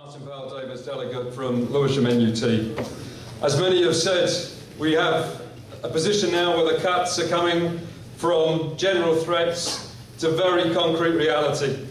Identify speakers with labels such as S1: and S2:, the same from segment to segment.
S1: Martin Powell-Davies, delegate from Lewisham NUT. As many have said, we have a position now where the cuts are coming from general threats to very concrete reality.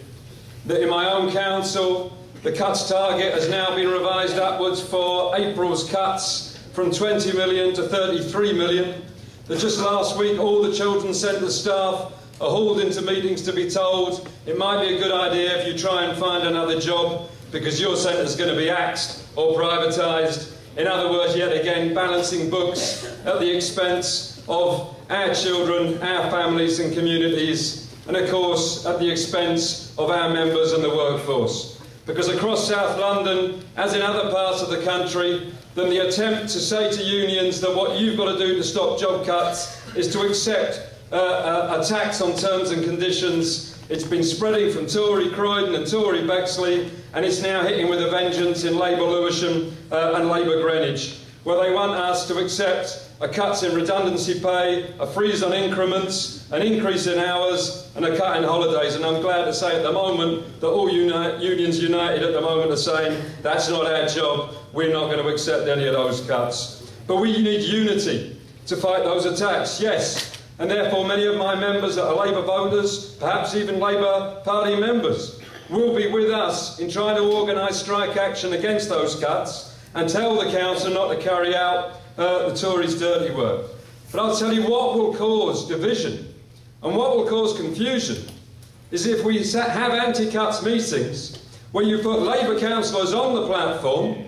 S1: That in my own council, the cuts target has now been revised upwards for April's cuts from 20 million to 33 million. That just last week, all the children's centre staff are hauled into meetings to be told it might be a good idea if you try and find another job because your centre is going to be axed or privatised. In other words, yet again, balancing books at the expense of our children, our families and communities, and of course at the expense of our members and the workforce. Because across South London, as in other parts of the country, then the attempt to say to unions that what you've got to do to stop job cuts is to accept a tax on terms and conditions. It's been spreading from Tory Croydon and Tory Bexley, and it's now hitting with a vengeance in Labour Lewisham and Labour Greenwich, where they want us to accept a cut in redundancy pay, a freeze on increments, an increase in hours, and a cut in holidays. And I'm glad to say at the moment that all unions united at the moment are saying that's not our job, we're not going to accept any of those cuts. But we need unity to fight those attacks, yes. And therefore many of my members that are Labour voters, perhaps even Labour Party members, will be with us in trying to organise strike action against those cuts and tell the council not to carry out the Tories' dirty work. But I'll tell you what will cause division and what will cause confusion is if we have anti-cuts meetings where you put Labour councillors on the platform,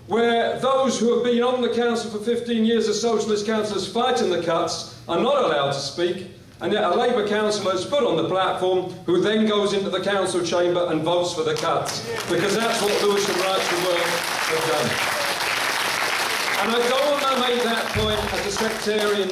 S1: where those who have been on the council for 15 years as socialist councillors fighting the cuts are not allowed to speak, and yet a Labour councillor is put on the platform who then goes into the council chamber and votes for the cuts, because that's what Lewisham Rights to Work have done. And I don't want to make that point as a sectarian,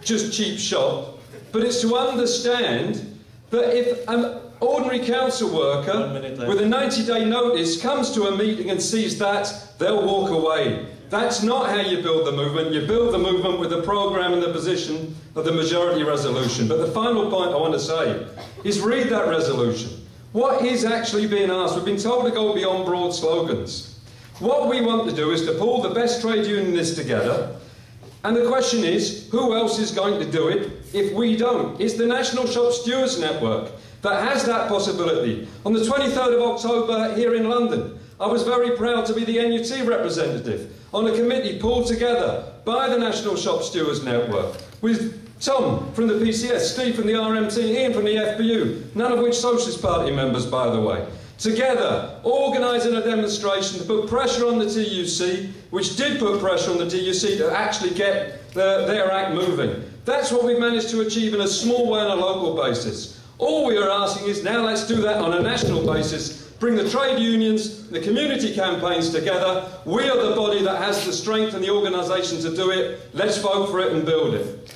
S1: just cheap shot, but it's to understand that if an ordinary council worker with a 90-day notice comes to a meeting and sees that, they'll walk away. That's not how you build the movement. You build the movement with the programme and the position of the majority resolution. But the final point I want to say is read that resolution. What is actually being asked? We've been told to go beyond broad slogans. What we want to do is to pull the best trade unionists together, and the question is, who else is going to do it if we don't? It's the National Shop Stewards Network that has that possibility. On the 23rd of October here in London, I was very proud to be the NUT representative on a committee pulled together by the National Shop Stewards Network with Tom from the PCS, Steve from the RMT, Ian from the FBU, none of which Socialist Party members, by the way, together organising a demonstration to put pressure on the TUC, which did put pressure on the TUC to actually get their act moving. That's what we've managed to achieve in a small way on a local basis. All we are asking is now let's do that on a national basis. Bring the trade unions, the community campaigns together. We are the body that has the strength and the organisation to do it. Let's vote for it and build it.